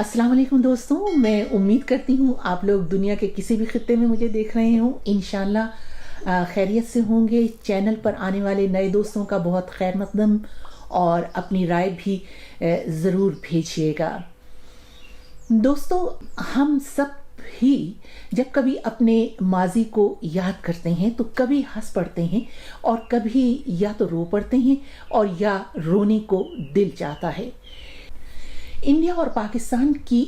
अस्सलाम वालेकुम दोस्तों, मैं उम्मीद करती हूँ आप लोग दुनिया के किसी भी खित्ते में मुझे देख रहे हो इंशाल्लाह खैरियत से होंगे। चैनल पर आने वाले नए दोस्तों का बहुत खैर मकदम और अपनी राय भी ज़रूर भेजिएगा। दोस्तों, हम सब ही जब कभी अपने माजी को याद करते हैं तो कभी हंस पड़ते हैं और कभी या तो रो पड़ते हैं और या रोने को दिल चाहता है। इंडिया और पाकिस्तान की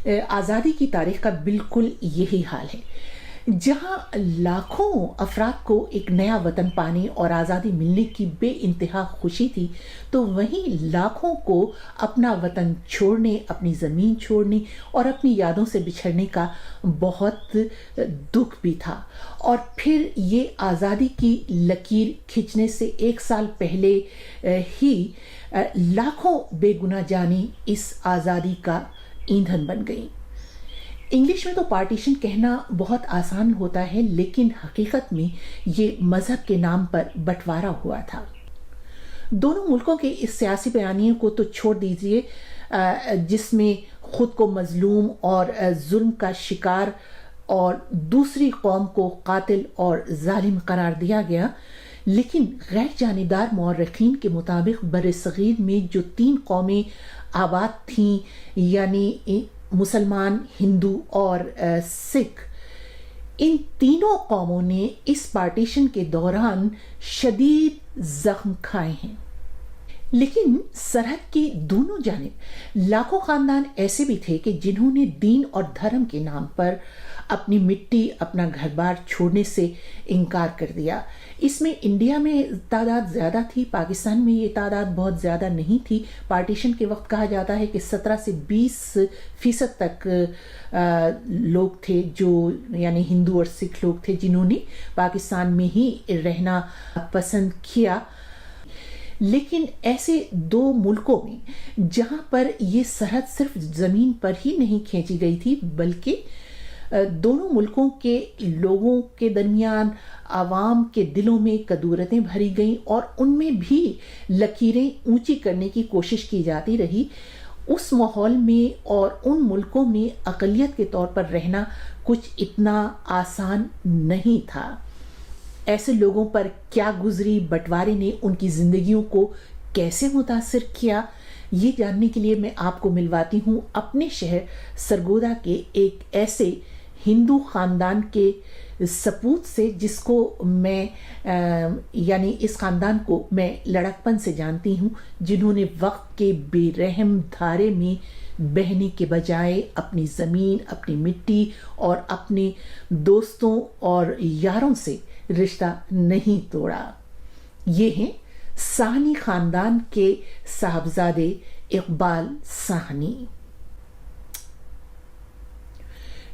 आज़ादी की तारीख का बिल्कुल यही हाल है। जहां लाखों अफराद को एक नया वतन पाने और आज़ादी मिलने की बेइंतहा खुशी थी, तो वहीं लाखों को अपना वतन छोड़ने, अपनी ज़मीन छोड़ने और अपनी यादों से बिछड़ने का बहुत दुख भी था। और फिर ये आज़ादी की लकीर खींचने से एक साल पहले ही लाखों बेगुनाह जानी इस आज़ादी का ईंधन बन गई। इंग्लिश में तो पार्टीशन कहना बहुत आसान होता है, लेकिन हकीकत में ये मज़हब के नाम पर बंटवारा हुआ था। दोनों मुल्कों के इस सियासी बयानियों को तो छोड़ दीजिए, जिसमें खुद को मजलूम और जुल्म का शिकार और दूसरी कौम को कातिल और जालिम करार दिया गया। लेकिन गैर जानिबदार मौरखीन के मुताबिक बरसगीर में जो 3 कौमें आबाद थीं, यानी मुसलमान, हिंदू और सिख, इन तीनों कौमों ने इस पार्टीशन के दौरान शदीद जख्म खाए हैं। लेकिन सरहद की दोनों जानिब लाखों खानदान ऐसे भी थे कि जिन्होंने दीन और धर्म के नाम पर अपनी मिट्टी, अपना घर बार छोड़ने से इनकार कर दिया। इसमें इंडिया में तादाद ज़्यादा थी, पाकिस्तान में ये तादाद बहुत ज़्यादा नहीं थी। पार्टीशन के वक्त कहा जाता है कि 17 से 20% तक लोग थे जो, यानी हिंदू और सिख लोग थे, जिन्होंने पाकिस्तान में ही रहना पसंद किया। लेकिन ऐसे 2 मुल्कों में जहां पर ये सरहद सिर्फ ज़मीन पर ही नहीं खींची गई थी, बल्कि दोनों मुल्कों के लोगों के दरमियान, आवाम के दिलों में कदूरतें भरी गईं और उनमें भी लकीरें ऊंची करने की कोशिश की जाती रही। उस माहौल में और उन मुल्कों में अक़लियत के तौर पर रहना कुछ इतना आसान नहीं था। ऐसे लोगों पर क्या गुजरी, बंटवारे ने उनकी ज़िंदगियों को कैसे मुतासिर किया, ये जानने के लिए मैं आपको मिलवाती हूँ अपने शहर सरगोदा के एक ऐसे हिंदू ख़ानदान के सपूत से, जिसको मैं यानी इस ख़ानदान को मैं लड़कपन से जानती हूँ, जिन्होंने वक्त के बेरहम धारे में बहने के बजाय अपनी ज़मीन, अपनी मिट्टी और अपने दोस्तों और यारों से रिश्ता नहीं तोड़ा। ये हैं साहनी ख़ानदान के साहबजादे इकबाल साहनी।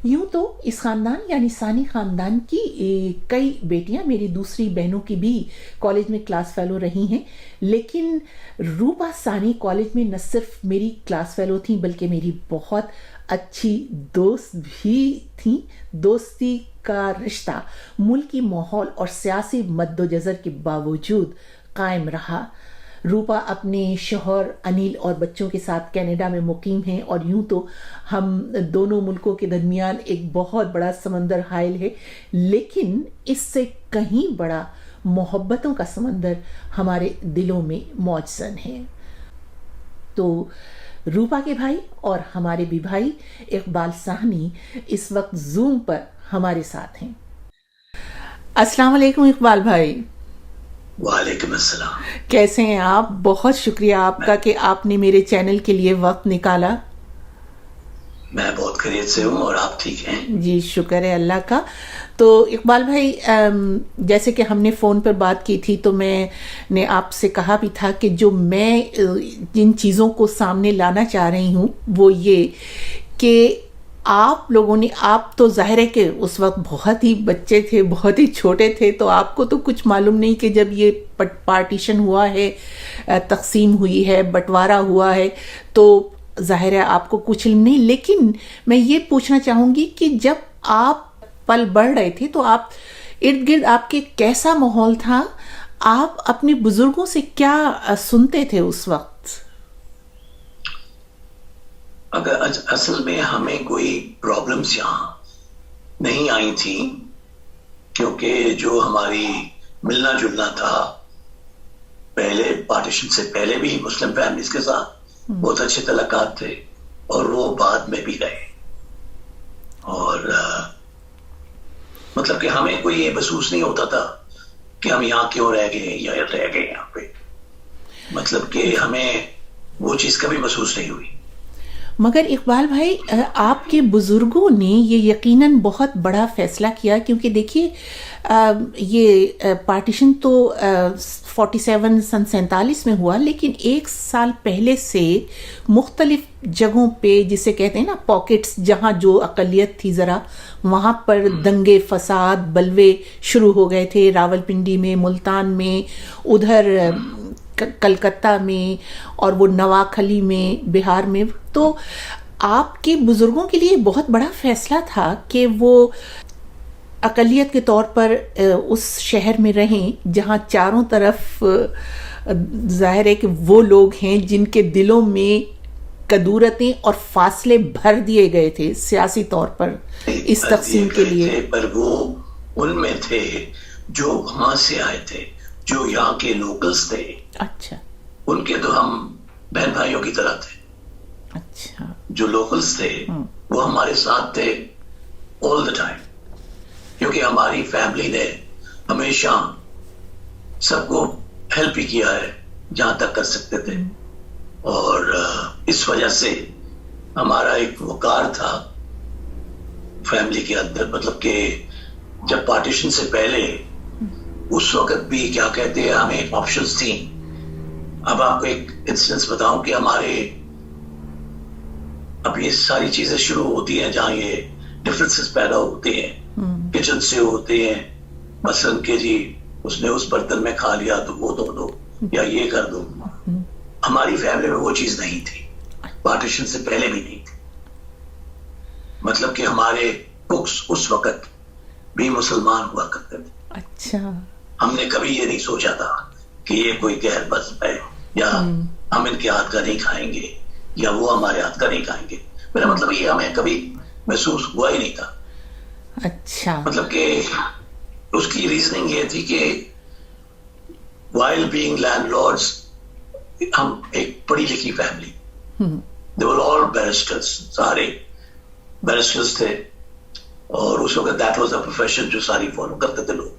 यूं तो इस ख़ानदान यानी सानी ख़ानदान की कई बेटियां, मेरी दूसरी बहनों की भी कॉलेज में क्लास फेलो रही हैं, लेकिन रूपा सानी कॉलेज में न सिर्फ मेरी क्लास फेलो थी बल्कि मेरी बहुत अच्छी दोस्त भी थी। दोस्ती का रिश्ता मुल्की माहौल और सियासी मद्दोजज़र के बावजूद कायम रहा। रूपा अपने शौहर अनिल और बच्चों के साथ कनाडा में मुकीम हैं और यूं तो हम दोनों मुल्कों के दरमियान एक बहुत बड़ा समंदर हाइल है, लेकिन इससे कहीं बड़ा मोहब्बतों का समंदर हमारे दिलों में मौजूद है। तो रूपा के भाई और हमारे भी भाई इकबाल साहनी इस वक्त जूम पर हमारे साथ हैं। अस्सलाम वालेकुम इकबाल भाई। वालेकुम अस्सलाम। कैसे हैं आप? बहुत शुक्रिया आपका कि आपने मेरे चैनल के लिए वक्त निकाला। मैं बहुत खैरियत से हूँ और आप ठीक हैं? जी शुक्र है अल्लाह का। तो इकबाल भाई, जैसे कि हमने फ़ोन पर बात की थी, तो मैंने आपसे कहा भी था कि जो मैं जिन चीज़ों को सामने लाना चाह रही हूँ वो ये कि आप लोगों ने, आप तो जाहिर है कि उस वक्त बहुत ही बच्चे थे, बहुत ही छोटे थे, तो आपको तो कुछ मालूम नहीं कि जब ये पार्टीशन हुआ है, तकसीम हुई है, बंटवारा हुआ है, तो जाहिर है आपको कुछ इल्म नहीं। लेकिन मैं ये पूछना चाहूँगी कि जब आप पल बढ़ रहे थे तो आप इर्द गिर्द आपके कैसा माहौल था? आप अपने बुजुर्गों से क्या सुनते थे उस वक्त? अगर असल में हमें कोई प्रॉब्लम्स यहाँ नहीं आई थी, क्योंकि जो हमारी मिलना जुलना था पहले पार्टीशन से पहले भी मुस्लिम फैमिलीज के साथ बहुत अच्छे तल्लुकात थे, और वो बाद में भी रहे। और मतलब कि हमें कोई ये महसूस नहीं होता था कि हम यहाँ क्यों रह गए या रह गए यहाँ पे, मतलब कि हमें वो चीज कभी महसूस नहीं हुई। मगर इकबाल भाई, आपके बुजुर्गों ने ये यकीनन बहुत बड़ा फैसला किया, क्योंकि देखिए ये पार्टीशन तो 47 सन 47 में हुआ, लेकिन एक साल पहले से मुख्तलिफ जगहों पे, जिसे कहते हैं ना पॉकेट्स, जहाँ जो अकलियत थी ज़रा, वहाँ पर दंगे फसाद बलवे शुरू हो गए थे। रावलपिंडी में, मुल्तान में, उधर कलकत्ता में, और वो नवाखली में बिहार में। तो आपके बुजुर्गों के लिए बहुत बड़ा फैसला था कि वो अकलियत के तौर पर उस शहर में रहें जहां चारों तरफ जाहिर है कि वो लोग हैं जिनके दिलों में कदूरतें और फासले भर दिए गए थे सियासी तौर पर इस तकसीम के लिए। पर वो उनमें थे जो वहां से आए थे, जो यहाँ के लोकल्स थे। अच्छा। उनके तो हम बहन भाइयों की तरह थे। अच्छा। जो लोकल्स थे वो हमारे साथ थे ऑल द टाइम, क्योंकि हमारी फैमिली ने हमेशा सबको हेल्प ही किया है जहां तक कर सकते थे। और इस वजह से हमारा एक वकार था फैमिली के अंदर, मतलब कि जब पार्टीशन से पहले उस वक्त भी क्या कहते हैं, हमें ऑप्शंस थी। अब आपको एक इंसिडेंस बताऊं कि हमारे अब ये सारी चीजें शुरू होती हैं जहां ये डिफरेंसेस पैदा होते हैं, किचन से होते हैं। मसलन के जी उसने उस बर्तन में खा लिया तो वो धो दो या ये कर दो। हमारी फैमिली में वो चीज नहीं थी, पार्टीशन से पहले भी नहीं थी। मतलब कि हमारे कुक्स उस वक्त भी मुसलमान हुआ करते थे। अच्छा। हमने कभी ये नहीं सोचा था कि ये कोई गैर मज़हब है, या हम इनके हाथ का नहीं खाएंगे या वो हमारे हाथ का नहीं खाएंगे। मेरा मतलब ये हमें कभी महसूस हुआ ही नहीं था। अच्छा। मतलब कि उसकी रीजनिंग ये थी कि while being landlords, हम एक पढ़ी लिखी family, they were all barristers, सारे बैरिस्टर्स थे, और उस वक्त that was a profession जो सारी फॉलो करते थे लोग।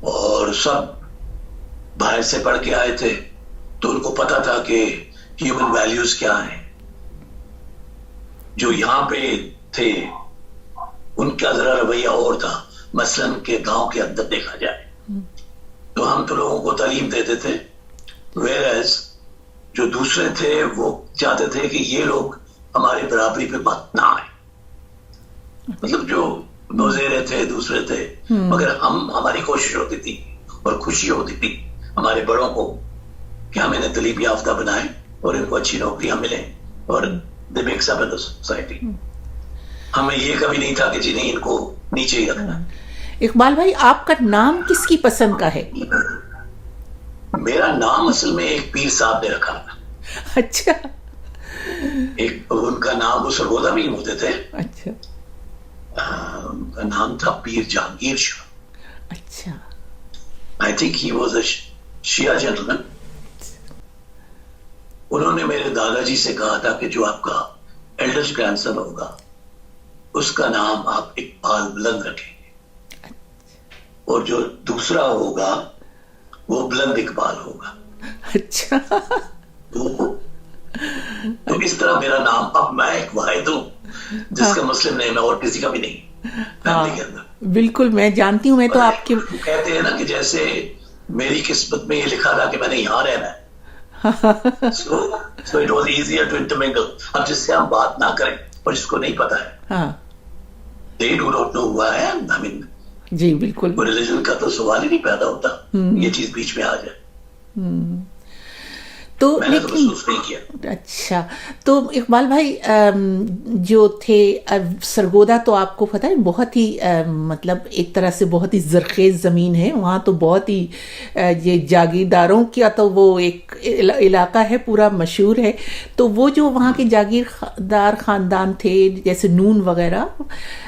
और सब बाहर से पढ़ के आए थे, तो उनको पता था कि ह्यूमन वैल्यूज क्या हैं। जो यहाँ पे थे उनका जरा रवैया और था, मसलन के गांव के अंदर देखा जाए तो हम तो लोगों को तालीम देते थे, वेयरएज जो दूसरे थे वो चाहते थे कि ये लोग हमारी बराबरी पे बात ना आए। मतलब जो नौजेरे थे दूसरे थे, मगर हमारी कोशिश होती थी और खुशी होती थी हमारे बड़ों को कि हम इन्हें तालीम याफ्ता बनाए और इनको अच्छी नौकरियां मिले और they make up in the society. हमें ये कभी नहीं था कि जी नहीं इनको नीचे ही रखना। इकबाल भाई, आपका नाम किसकी पसंद का है? मेरा नाम असल में एक पीर साहब ने रखा था। अच्छा। एक उनका नाम वो सरगोदा भी होते थे। अच्छा। उनका नाम था पीर जहांगीर शाह। अच्छा। I think he was a Shia gentleman. उन्होंने मेरे दादाजी से कहा था कि जो आपका एल्डेस्ट ग्रैंडसन होगा उसका नाम आप इकबाल बुलंद रखेंगे, और जो दूसरा होगा वो बुलंद इकबाल होगा। अच्छा। तो इस तरह मेरा नाम, अब मैं एक वाहिद हूँ जिसका मुस्लिम नेम है और किसी का भी नहीं फैमिली के अंदर। बिल्कुल, मैं जानती हूँ। मैं तो आपके कहते हैं ना कि जैसे मेरी किस्मत में ये लिखा था कि मैंने यहाँ रहना है। so it was easier to intermingle। अब जिससे हम बात ना करें और जिसको नहीं पता है, they do not know who I am। I mean, जी बिल्कुल, रिलीजन का तो सवाल ही नहीं पैदा होता, ये चीज बीच में आ जाए। तो मैंने तो लेकिन महसूस नहीं किया। अच्छा, तो इकबाल भाई जो थे सरगोदा तो आपको पता है बहुत ही मतलब एक तरह से बहुत ही जरखेज ज़मीन है वहाँ, तो बहुत ही ये जागीरदारों का तो वो एक इलाका है पूरा मशहूर है। तो वो जो वहाँ के जागीरदार ख़ानदान थे जैसे नून वगैरह,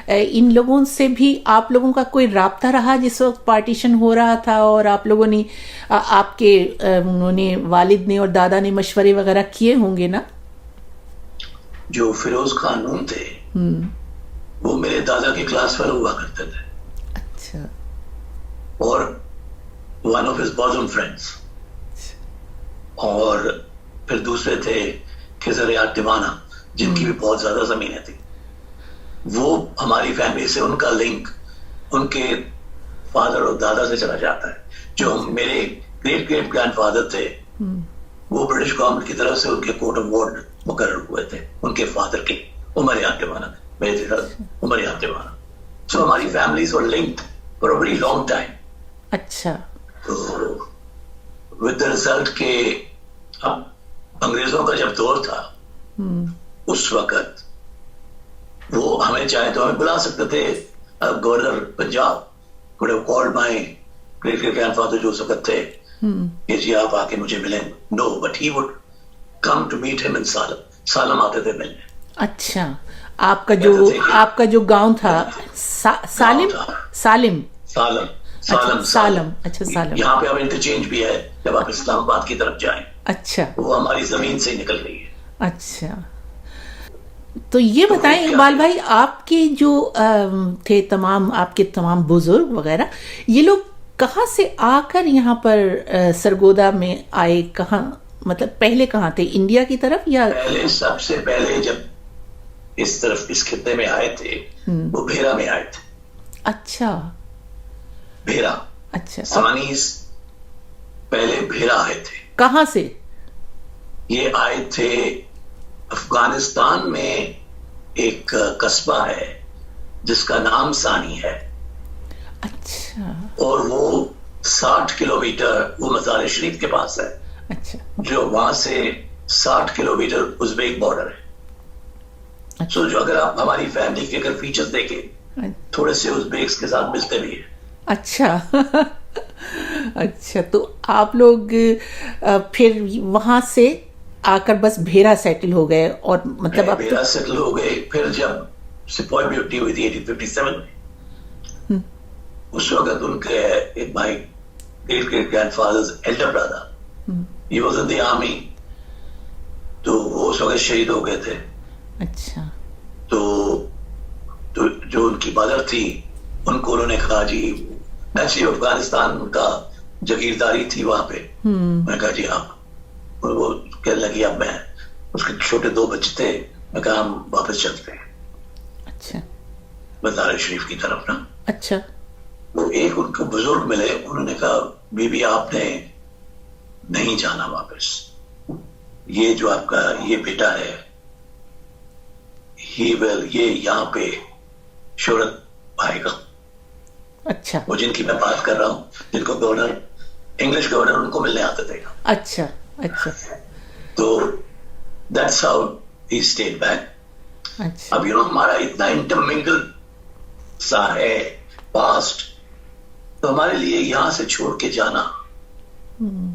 इन लोगों से भी आप लोगों का कोई राब्ता रहा जिस वक्त पार्टीशन हो रहा था, और आप लोगों ने आपके उन्होंने वालिद ने और दादा ने मशवरे वगैरह किए होंगे ना? जो फिरोज खान नून थे वो मेरे दादा के क्लास फेलो हुआ करते थे। अच्छा। और one of his bosom friends. और फिर दूसरे थे खिजर दीवाना जिनकी भी बहुत ज्यादा जमीनें थी। वो हमारी फैमिली से उनका लिंक उनके फादर और दादा से चला जाता है। जो मेरे ग्रेट ग्रेट ग्रैंडफादर थे वो ब्रिटिश गवर्नमेंट की तरफ से उनके कोर्ट ऑफ वार्ड मुकर्रर हुए थे, उनके फादर के उमर याद दीवाना, मेरे उमर याद दीवाना। सो हमारी families were linked for a very long time. अच्छा। तो विद द रिजल्ट के अब अंग्रेजों का जब दौर था उस वक्त वो हमें चाहे तो हमें बुला सकते थे। Governor Punjab could have called my great great grandfather जो उस वक्त थे कि जी आप आके मुझे मिलें। No, but he would come to meet him in सालम। सालम आते थे मिलने। अच्छा, आपका जो गांव था सालिम सालिम सालम अच्छा सालम। अच्छा सालम। यहाँ पे अब इंटरचेंज भी है जब आप इस्लामाबाद की तरफ जाएं। अच्छा, वो हमारी जमीन से ही निकल रही है। अच्छा, तो ये बताएं इकबाल भाई, आपके जो थे आपके तमाम बुजुर्ग वगैरह, ये लोग कहाँ से आकर यहाँ पर सरगोदा में आए? कहाँ मतलब पहले कहाँ थे, इंडिया की तरफ या? पहले सबसे पहले जब इस तरफ इस खित्ते में आए थे वो भेरा में आए थे। अच्छा। भेरा। अच्छा। सानीस पहले भेरा आए थे। कहाँ से? ये आए थे अफगानिस्तान में एक कस्बा है जिसका नाम सानी है। अच्छा। और वो 60 किलोमीटर वो मज़ार शरीफ के पास है। अच्छा। जो वहां से 60 किलोमीटर उज़्बेक बॉर्डर है। अच्छा। तो जो अगर आप हमारी फैमिली के अगर फीचर्स देखें थोड़े से उज़्बेक्स के साथ मिलते भी है। अच्छा। अच्छा, तो आप लोग फिर वहां से आकर बस भेरा सेटल हो गए? और मतलब अब भेरा सेटल हो गए। फिर जब सिपाही ड्यूटी हुई थी 1857 में, उस वक्त उनके एक भाई great great grandfathers Elder brother he was in the army, तो वो उस वक्त शहीद हो गए थे। अच्छा। तो जो उनकी मदर थी उनको उन्होंने कहा जी एक्चुअली अफगानिस्तान का जागीरदारी थी वहां पे। मैं कहा जी आप, वो कहने लगी अब मैं, उसके छोटे 2 बच्चे थे, मैं कहा हम वापस चलते हैं। अच्छा। मज़ार शरीफ की तरफ ना। अच्छा। वो एक उनको बुजुर्ग मिले, उन्होंने कहा बीबी आपने नहीं जाना वापस, ये जो आपका ये बेटा है ये यहाँ पे शोहरत पाएगा। अच्छा। वो जिनकी मैं बात कर रहा हूँ, जिनको गवर्नर इंग्लिश गवर्नर उनको मिलने आते थे। अच्छा। अच्छा। तो that's how he stayed back. अच्छा। अब हमारा इतना इंटरमिंगल सा है पास्ट, तो हमारे लिए यहां से छोड़ के जाना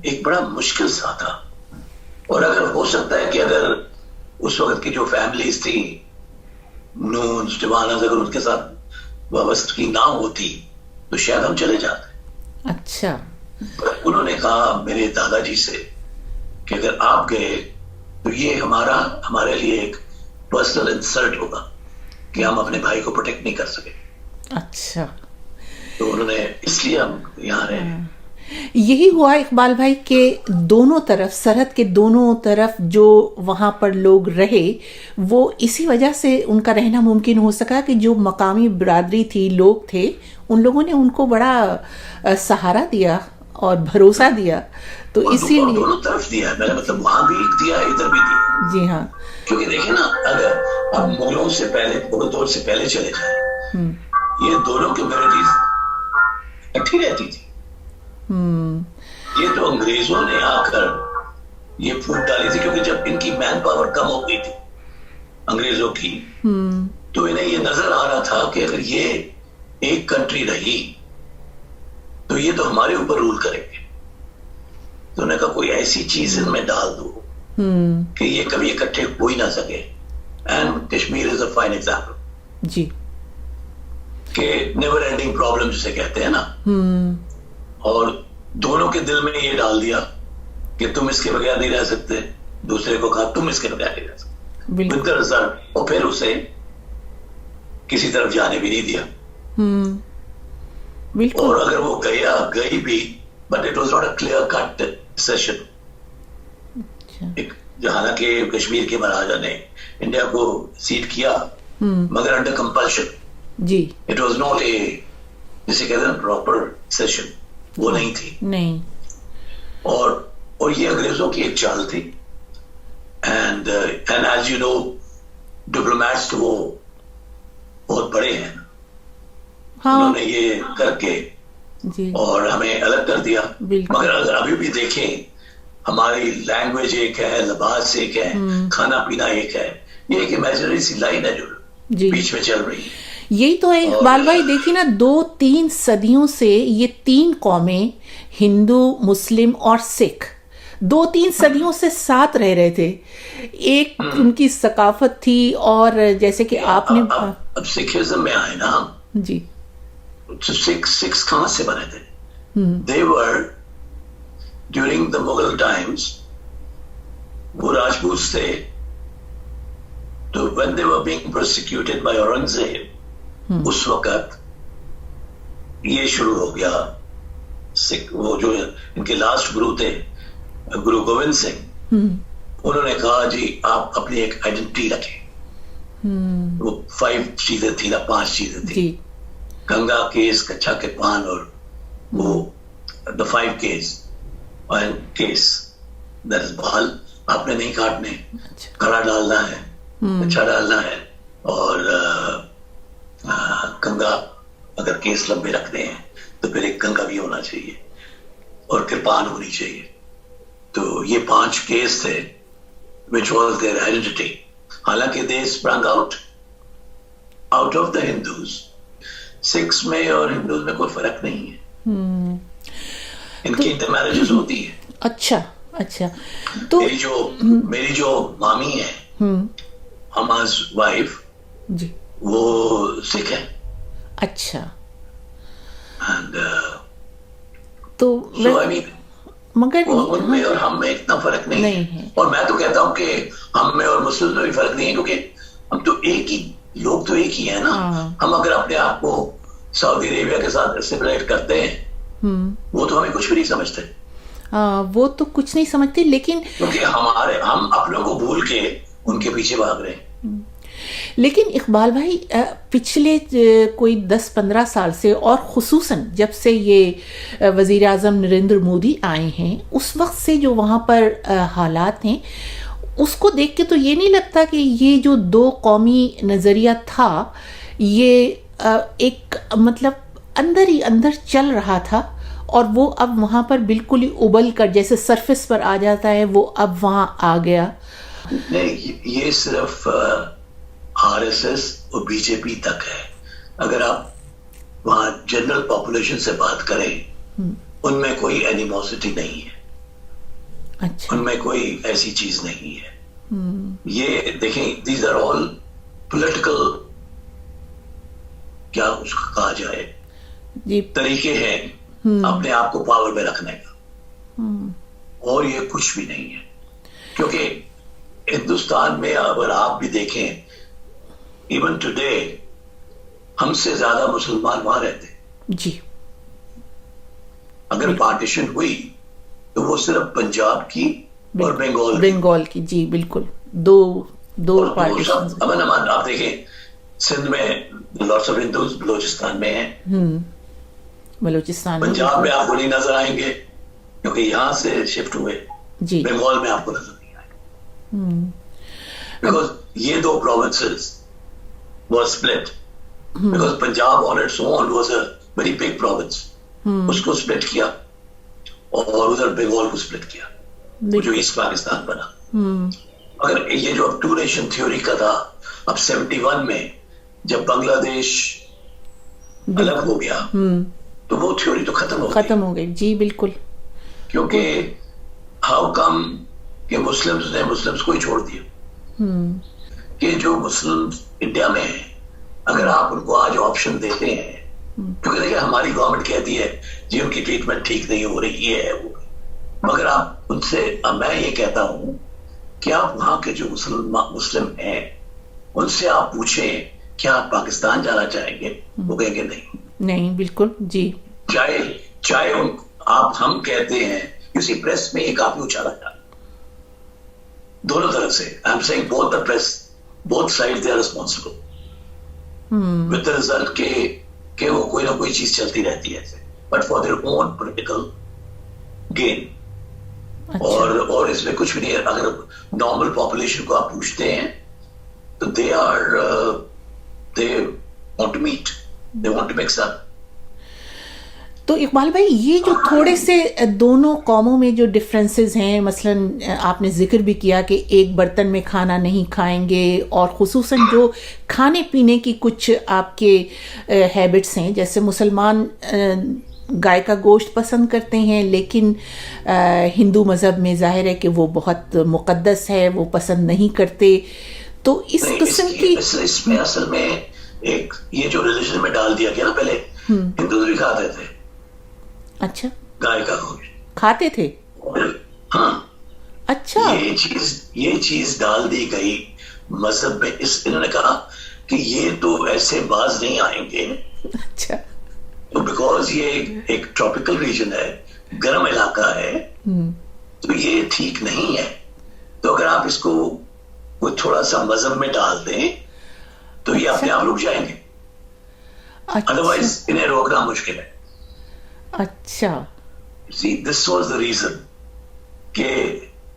एक बड़ा मुश्किल सा था। और अगर हो सकता है कि अगर उस वक्त की जो फैमिलीज थी नून दीवाना, अगर उनके साथ वाबस्तगी ना होती तो शायद हम चले जाते। अच्छा। पर उन्होंने कहा मेरे दादाजी से कि अगर आप गए तो ये हमारे लिए एक पर्सनल इंसल्ट होगा कि हम अपने भाई को प्रोटेक्ट नहीं कर सके। अच्छा। तो उन्होंने, इसलिए हम यहाँ रहे। यही हुआ इकबाल भाई के दोनों तरफ, सरहद के दोनों तरफ जो वहाँ पर लोग रहे, वो इसी वजह से उनका रहना मुमकिन हो सका कि जो मकामी बिरादरी थी, लोग थे, उन लोगों ने उनको बड़ा सहारा दिया और भरोसा दिया। तो इसीलिए दोनों तरफ दिया, मैंने मतलब वहां भी दिया, इधर भी दिया। जी हाँ। क्योंकि देखिए ना, अगर आप मुगलों दौर से पहले चले जाए, ये दोनों कम्युनिटीज इकट्ठी रहती थी। ये तो अंग्रेजों ने आकर ये फूट डाली थी, क्योंकि जब इनकी मैन पावर कम हो गई थी अंग्रेजों की, तो इन्हें ये नजर आ रहा था कि अगर ये एक कंट्री रही तो ये तो हमारे ऊपर रूल करेंगे। तो उन्होंने कहा कोई ऐसी चीज इनमें डाल दो कि ये कभी इकट्ठे हो ही ना सके। And Kashmir is a fine example जी, कि नेवर एंडिंग प्रॉब्लम जिसे कहते हैं ना। और दोनों के दिल में ये डाल दिया कि तुम इसके बगैर नहीं रह सकते, दूसरे को कहा तुम इसके बगैर नहीं रह सकते, विद द रिजल्ट। और फिर उसे किसी तरफ जाने भी नहीं दिया। और अगर वो गई भी, but it was not a clear cut session. हालांकि कश्मीर के महाराजा ने इंडिया को सीट किया, मगर अंडर कंपल्शन जी। इट वाज नॉट ए, जिसे कहते हैं प्रॉपर सेशन, वो नहीं थी। नहीं। और ये अंग्रेजों की एक चाल थी। And as you know, diplomats तो वो बहुत बड़े हैं। हाँ। उन्होंने ये करके जी। और हमें अलग कर दिया। मगर अगर अभी भी देखें, हमारी लैंग्वेज एक है, लिबास एक है, खाना पीना एक है। ये एक इमेजिनरी सी लाइन है जो बीच में चल रही है। यही तो है इकबाल भाई। देखिए ना, 2-3 सदियों से ये 3 कौमें, हिंदू, मुस्लिम और सिख, 2-3 सदियों से साथ रह रहे थे। एक उनकी सकाफत थी। और जैसे कि आपने अब सिखिज्म में आए ना जी, तो सिक्स कहां से बने थे? They were during the Mughal times, वो राजपूत थे। तो when they were being prosecuted by Aurangzeb, उस वक्त ये शुरू हो गया। सिख, वो जो इनके लास्ट गुरु थे, गुरु गोविंद सिंह, उन्होंने कहा जी आप अपनी एक आइडेंटिटी रखें। वो 5 चीजें थी ना, 5 चीजें थी, गंगा, केस, कच्छा के पान, और वो द 5 केस। और केस दैट इज बाल, आपने नहीं काटने, कड़ा डालना है, कच्छा डालना है, और गंगा, अगर केस लंबे रखने हैं तो फिर एक गंगा भी होना चाहिए, और कृपान होनी चाहिए। तो ये 5 केस थे, which was their identity. हालांकि they sprang out of the Hindus. Sikhs में और हिंदूज में कोई फर्क नहीं है। इनकी इंटरमैरिजेस होती है। अच्छा। तो मेरी जो मामी है, हमाज वाइफ जी, वो सिख है। अच्छा। एंड तो आई मीन, मगर उनमें और हम में इतना फर्क नहीं है। और मैं तो कहता हूँ कि हम में और मुस्लिम में भी फर्क नहीं है, क्योंकि हम तो एक ही लोग, तो एक ही है ना। हम अगर अपने आप को सऊदी अरेबिया के साथ एसिमिलेट करते हैं, वो तो हमें कुछ भी नहीं समझते। वो तो कुछ नहीं समझते, लेकिन क्योंकि हम अपनों को भूल के उनके पीछे भाग रहे हैं। लेकिन इकबाल भाई, पिछले कोई 10-15 साल से, और खुसूसन जब से ये वज़ीर आज़म नरेंद्र मोदी आए हैं, उस वक्त से जो वहाँ पर हालात हैं, उसको देख के तो ये नहीं लगता कि ये जो 2 कौमी नज़रिया था, ये एक मतलब अंदर ही अंदर चल रहा था, और वो अब वहाँ पर बिल्कुल ही उबल कर जैसे सरफेस पर आ जाता है, वो अब वहाँ आ गया। नहीं, ये सिर्फ आरएसएस और बीजेपी तक है। अगर आप वहाँ जनरल पॉपुलेशन से बात करें, उनमें कोई एनिमोसिटी नहीं है। अच्छा। उनमें कोई ऐसी चीज नहीं है। ये देखें, दीज आर ऑल पॉलिटिकल, क्या उसको कहा जाए, तरीके हैं अपने आप को पावर में रखने का, और ये कुछ भी नहीं है। क्योंकि हिंदुस्तान में अगर आप भी देखें, इवन टुडे हमसे ज्यादा मुसलमान वहां रहते जी। अगर पार्टीशन हुई तो वो सिर्फ पंजाब की और बंगाल की जी, बिल्कुल दो पार्टीशन। अब आप देखें, सिंध में लॉट्स ऑफ हिंदूज, बलोचिस्तान में है, बलोचिस्तान, पंजाब में आपको नहीं नजर आएंगे क्योंकि यहाँ से शिफ्ट हुए जी। बंगाल में आपको नजर नहीं आएंगे, बिकॉज ये 2 provinces were split, because Punjab on its own was a very big province, उसको स्प्लिट किया और उधर बंगाल को स्प्लिट किया। जो ईस्ट पाकिस्तान बना। अगर ये जो अब टू नेशन थ्योरी का था, अब 71 में जब बांग्लादेश अलग हो गया तो वो थ्योरी तो खत्म हो गई। जी बिल्कुल। क्योंकि हाउ कम कि मुस्लिम्स ने मुस्लिम्स को ही छोड़ दिया। कि जो मुस्लिम इंडिया में है, अगर आप उनको आज ऑप्शन देते हैं, क्योंकि देखिए हमारी गवर्नमेंट कहती है जी उनकी ट्रीटमेंट ठीक नहीं हो रही, ये है वो, मगर आप उनसे, मैं ये कहता हूं कि आप वहां के जो मुस्लिम हैं उनसे आप पूछें क्या आप पाकिस्तान जाना चाहेंगे, वो कहेंगे नहीं बिल्कुल जी। चाहे आप हम कहते हैं, किसी प्रेस में ये काफी उछाला जाता दोनों तरफ से। I am saying both the press, both side they are responsible with the result के वो कोई ना कोई चीज चलती रहती है, but for their own political gain. और इसमें कुछ भी नहीं है। अगर नॉर्मल पॉपुलेशन को आप पूछते हैं तो they want to meet, they want to mix up. तो इकबाल भाई, ये जो थोड़े से दोनों कौमों में जो डिफरेंसेस हैं, मसलन आपने जिक्र भी किया कि एक बर्तन में खाना नहीं खाएंगे, और ख़ुसूसन जो खाने पीने की कुछ आपके हैबिट्स हैं, जैसे मुसलमान गाय का गोश्त पसंद करते हैं, लेकिन हिंदू मज़हब में ज़ाहिर है कि वो बहुत मुक़द्दस है, वो पसंद नहीं करते। तो इस किस्म की इसमें असल में एक ये जो रिलीजन में डाल दिया गया ना, पहले हिंदू भी खाते थे। अच्छा, गाय का गोश्त खाते थे? हाँ। अच्छा, ये चीज डाल दी गई मजहब में। इन्होंने कहा कि ये तो ऐसे बाज नहीं आएंगे। अच्छा, तो बिकॉज ये एक ट्रॉपिकल रीजन है, गर्म इलाका है, तो ये ठीक नहीं है। तो अगर आप इसको वो थोड़ा सा मजहब में डाल दें तो ये अपने आप रुक जाएंगे। अदरवाइज इन्हें रोकना मुश्किल है। अच्छा, See, this was the reason कि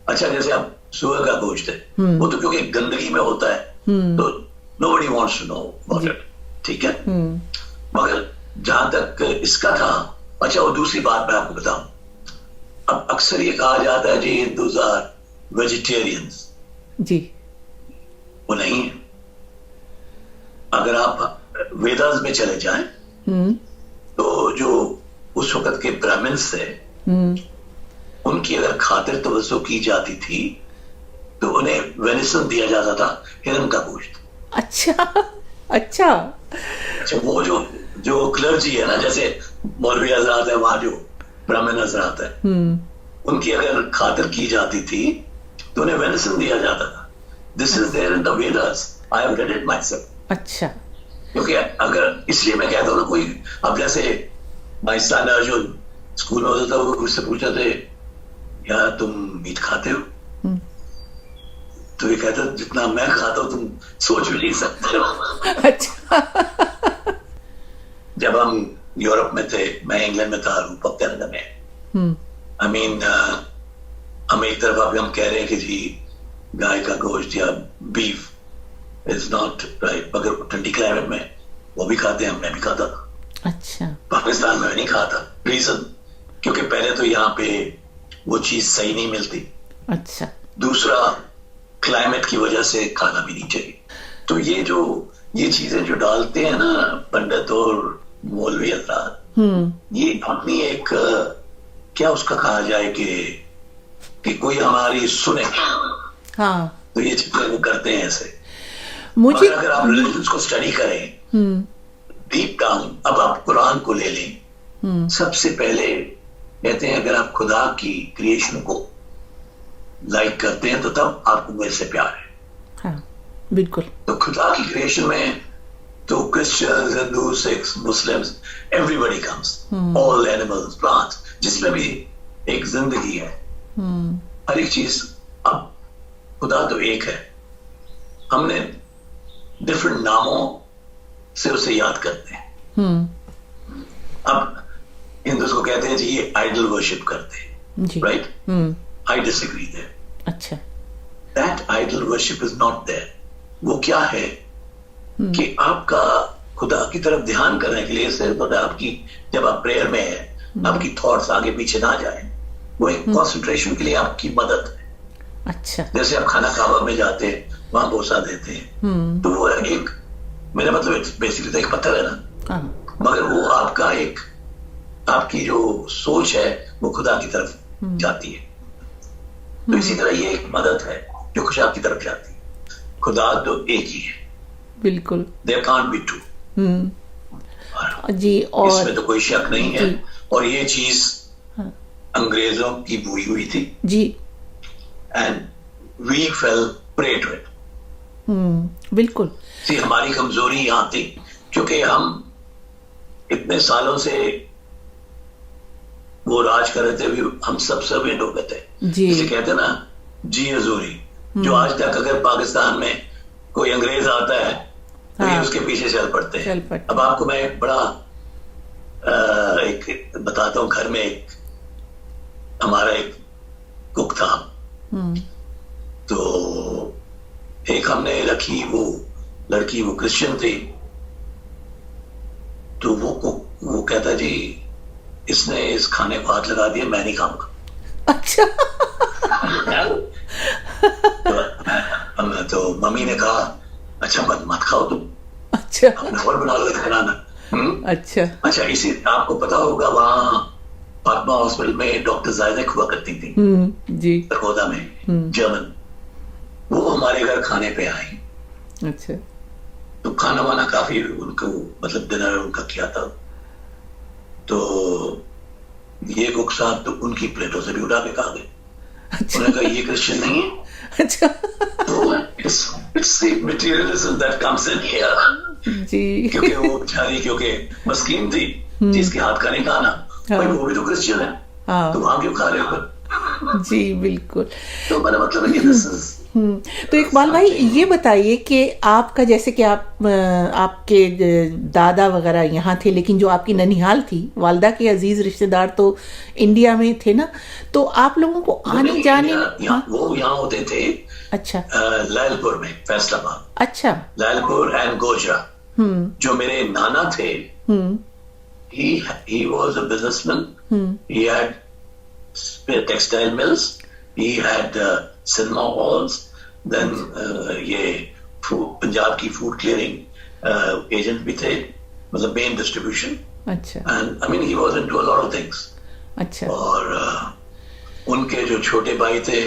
अच्छा, जैसे आप सुअर का गोश्त है, वो तो क्योंकि गंदगी में होता है, तो nobody wants to know about it, ठीक है। मगर जहां तक इसका था, अच्छा, वो दूसरी बात मैं आपको बताऊं, अब अक्सर ये कहा जाता है जी हिंदूज आर वेजिटेरियंस। जी, वो नहीं है। अगर आप वेदास में चले जाएं तो जो उस वक्त के ब्राह्मण्स थे, उनकी अगर खातिर तवज्जो की जाती थी तो उन्हें वेनिसन दिया जाता था, हिरन का गोश्त। अच्छा, वो जो क्लर्जी है ना, जैसे मौलवी हजरात है, वहां जो ब्राह्मण हजरात है, उनकी अगर खातिर की जाती थी तो उन्हें वेनिसन दिया जाता था। This is there in the Vedas, I have read it myself. अच्छा, क्योंकि अगर, इसलिए मैं कहता हूँ ना, कोई अब जैसे माइस्तान अर्जुन स्कूल में होता था, वो मुझसे पूछते थे यार तुम मीट खाते हो? तो ये कहता जितना मैं खाता हूँ तुम सोच भी नहीं सकते हो। अच्छा। जब हम यूरोप में थे, मैं इंग्लैंड में था, रूपक कनाडा में, आई मीन हम एक तरफ आप हम कह रहे हैं कि जी गाय का गोश्त या बीफ इज नॉट राइट, मगर ठंडी क्लाइमेट में वो भी खाते हैं, मैं भी खाता था। अच्छा, पाकिस्तान में नहीं खाता। रीजन, क्योंकि पहले तो यहाँ पे वो चीज सही नहीं मिलती। अच्छा, दूसरा क्लाइमेट की वजह से खाना भी नहीं चाहिए। तो ये चीजें जो डालते हैं ना पंडित और मौलवी हजरात, ये अपनी एक क्या उसका कहा जाए कि कोई हमारी सुने। हाँ, तो ये चीजें वो करते हैं ऐसे। मुझे अगर आप रिलीजन को स्टडी करें डीप डाउन, अब आप कुरान को ले लें, सबसे पहले कहते हैं अगर आप खुदा की क्रिएशन को लाइक करते हैं तो तब आपको मेरे से प्यार है। हाँ, बिल्कुल। तो खुदा की क्रिएशन में तो Christians, Hindu, Sikhs, Muslims, everybody comes, all animals, plants, जिसमें भी एक जिंदगी है, हर एक चीज। अब खुदा तो एक है, हमने डिफरेंट नामों से उसे याद करते हैं। अब हिंदूज को कहते हैं जी ये आइडल वर्शिप करते हैं, राइट? I disagree there. अच्छा, that idol worship is not there. वो क्या है कि आपका खुदा की तरफ ध्यान करने के लिए सिर्फ आपकी, जब आप प्रेयर में है, आपकी थॉट्स आगे पीछे ना जाए, वो एक कंसंट्रेशन के लिए आपकी मदद है। अच्छा। जैसे आप खाना काबा में जाते हैं, वहां बोसा देते हैं, तो वो एक, मेरा मतलब बेसिकली तो एक पत्थर है ना, हाँ। मगर वो आपका एक, आपकी जो सोच है वो खुदा की तरफ जाती है। तो इसी तरह ये एक मदद है जो खुदा की तरफ जाती है। खुदा तो एक ही है, बिल्कुल। There can't be two. जी, और इसमें तो कोई शक नहीं है। जी। और ये चीज अंग्रेजों की बोई हुई थी, जी। And we fell prey to it. बिल्कुल। सी, हमारी कमजोरी यहाँ थी क्योंकि हम इतने सालों से वो राज कर रहे थे, हम सब सर्वेंट हो गए थे। जी। जिसे कहते हैं ना जी हजूरी, जो आज तक अगर पाकिस्तान में कोई अंग्रेज आता है तो ये उसके पीछे चल पड़ते हैं। अब आपको मैं एक बड़ा एक बताता हूँ। घर में एक हमारा एक कुक था, तो एक हमने रखी वो लड़की, वो क्रिश्चियन थी, तो वो कहता जी इसने इस खाने को हाथ लगा दिया, मैं नहीं खाऊंगा। अच्छा। तो मम्मी ने कहा अच्छा मत खाओ तुम, अच्छा, अपने और बना लो खाना। अच्छा, इसी आपको पता होगा वहाँ फातिमा हॉस्पिटल में डॉक्टर जायदा हुआ करती थी जी, सरगोदा में, जर्मन। वो हमारे घर खाने पे आई। अच्छा। तो खाना वाना काफी उनको, मतलब डिनर उनका किया था। तो ये कुक साहब तो उनकी प्लेटों से भी उठा के खा गए। अच्छा। उन्होंने कहा ये क्रिश्चियन नहीं है। अच्छा। तो it's the materialism that comes in here। जी। क्योंकि वो बेचारी, क्योंकि मस्कीन थी, जिसके हाथ का नहीं खाना, भाई वो भी तो क्रिश्चियन है, तो वहां क्यों खा रहे हो? जी, बिल्कुल। तो मेरा मतलब है कि this is तो इकबाल भाई ये बताइए कि आपका, जैसे कि आपके दादा वगैरह यहाँ थे, लेकिन जो आपकी ननिहाल थी, वालदा के अजीज रिश्तेदार तो इंडिया में थे ना, तो आप लोगों को आने जाने वो यहाँ होते थे। अच्छा। लायलपुर में, फैसलाबाद। अच्छा। लायलपुर एंड गोजरा। जो मेरे नाना थे, he was a businessman. He had textile mills. He had cinema halls. Then ये पंजाब की फूड क्लियरिंग एजेंट भी थे, मतलब मेन डिस्ट्रीब्यूशन। अच्छा। And I mean he was into a lot of things. अच्छा। और उनके जो छोटे भाई थे,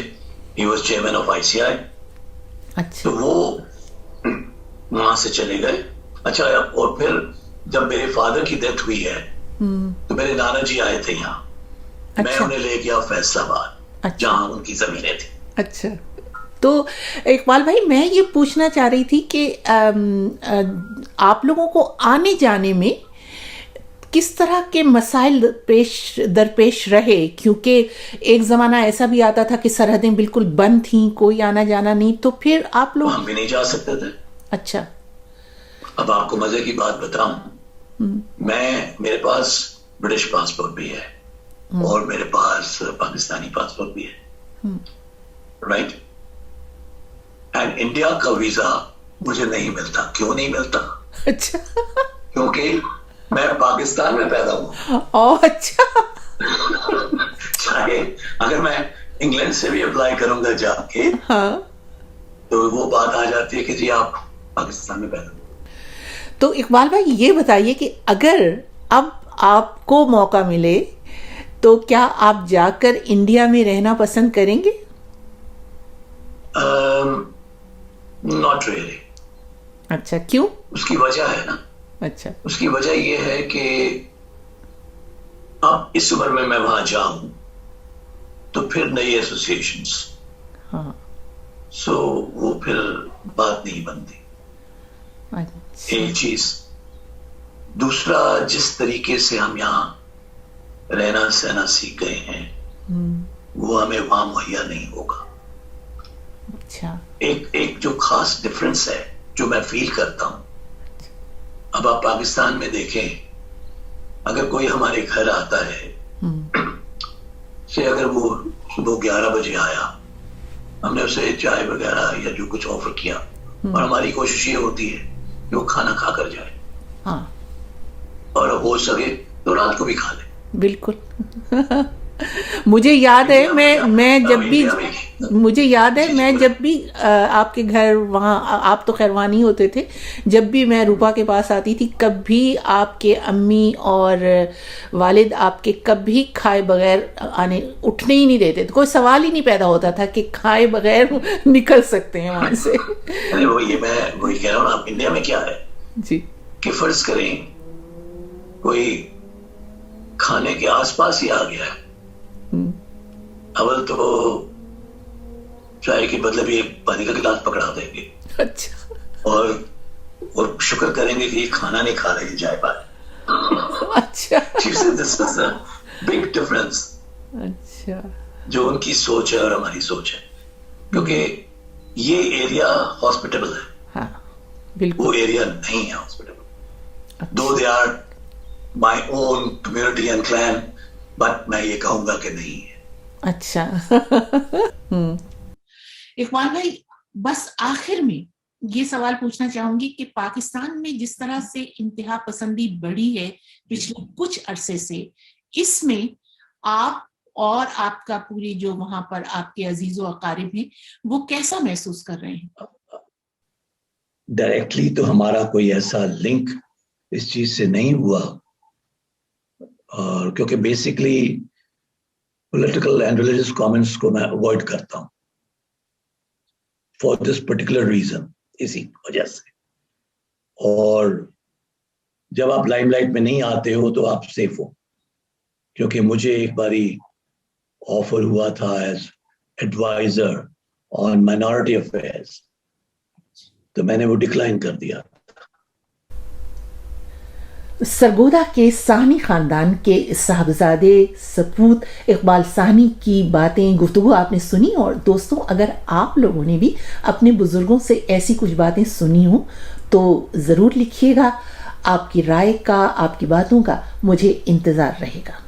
he was chairman of ICI। अच्छा। तो वो वहां से चले गए। अच्छा, और फिर जब मेरे फादर की डेथ हुई है, तो मेरे नाना जी आए थे यहाँ। अच्छा। मैं उन्हें ले गया फैसलाबाद। अच्छा। जहाँ उनकी जमीनें थी। अच्छा। तो इकबाल भाई, मैं ये पूछना चाह रही थी कि आप लोगों को आने जाने में किस तरह के मसाइल दरपेश रहे, क्योंकि एक ज़माना ऐसा भी आता था कि सरहदें बिल्कुल बंद थीं, कोई आना जाना नहीं, तो फिर आप लोग हम भी नहीं जा सकते थे। अच्छा। अब आपको मजे की बात बताऊं, मेरे पास ब्रिटिश पासपोर्ट भी है और मेरे पास पाकिस्तानी पासपोर्ट भी है, राइट। एंड इंडिया का वीजा मुझे नहीं मिलता। क्यों नहीं मिलता? अच्छा। क्योंकि मैं पाकिस्तान में पैदा हुआ। अच्छा। चाहे अगर मैं इंग्लैंड से भी अप्लाई करूंगा जाके, हाँ, तो वो बात आ जाती है कि जी आप पाकिस्तान में पैदा हुए। तो इकबाल भाई ये बताइए कि अगर अब आपको मौका मिले तो क्या आप जाकर इंडिया में रहना पसंद करेंगे? Not really. अच्छा, क्यों? उसकी वजह है ना। अच्छा। उसकी वजह ये है कि अब इस उम्र में मैं वहां जाऊं तो फिर नई एसोसिएशंस, हाँ, सो वो फिर बात नहीं बनती। अच्छा। एक चीज। दूसरा, जिस तरीके से हम यहाँ रहना सहना सीख गए हैं, वो हमें वहां मुहैया नहीं होगा। अच्छा। एक जो खास डिफरेंस है जो मैं फील करता हूं, अब आप पाकिस्तान में देखें, अगर कोई हमारे घर आता है, से अगर वो सुबह 11 बजे आया, हमने उसे चाय वगैरह या जो कुछ ऑफर किया, और हमारी कोशिश ये होती है कि वो खाना खा कर जाए, हाँ, और हो सके तो रात को भी खा ले। बिल्कुल। मुझे याद है मैं जब भी इंडिया में मुझे याद है मैं जब भी आपके घर वहाँ आप तो खैर वहाँ नहीं होते थे, जब भी मैं रूपा के पास आती थी कभी आपके अम्मी और वालिद आपके कभी खाए बगैर आने उठने ही नहीं देते थे। कोई सवाल ही नहीं पैदा होता था कि खाए बगैर निकल सकते हैं वहाँ से। अरे वो ये मैं वही कह रहा हूँ ना, इंडिया में क्या है जी कि फर्ज करें कोई खाने के आसपास ही आ गया है, अव्वल तो चाय के बदले भी एक पानी का गिलास पकड़ा देंगे अच्छा और शुक्र करेंगे कि ये खाना नहीं खा रहे, चाय पाए। अच्छा this is a big difference अच्छा जो उनकी सोच है और हमारी सोच है, क्योंकि ये एरिया हॉस्पिटेबल है, हाँ वो बिल्कुल एरिया नहीं है hospitable. Though they are my own community and clan, but मैं ये कहूंगा कि नहीं है। अच्छा इकबाल भाई, बस आखिर में ये सवाल पूछना चाहूंगी कि पाकिस्तान में जिस तरह से इंतहा पसंदी बढ़ी है पिछले कुछ अरसे से, इसमें आप और आपका पूरी जो वहां पर आपके अजीजो अकारिब हैं वो कैसा महसूस कर रहे हैं? डायरेक्टली तो हमारा कोई ऐसा लिंक इस चीज से नहीं हुआ, और क्योंकि basically political and religious comments को मैं अवॉइड करता हूं फॉर दिस पर्टिकुलर रीजन, इसी वजह से। और जब आप लाइमलाइट में नहीं आते हो तो आप सेफ हो, क्योंकि मुझे एक बारी ऑफर हुआ था as adviser on minority affairs, तो मैंने वो डिक्लाइन कर दिया। सरगोदा के साहनी खानदान के साहबजादे सपूत इकबाल साहनी की बातें गुफ्तगू आपने सुनी। और दोस्तों, अगर आप लोगों ने भी अपने बुजुर्गों से ऐसी कुछ बातें सुनी हो तो ज़रूर लिखिएगा। आपकी राय का, आपकी बातों का मुझे इंतज़ार रहेगा।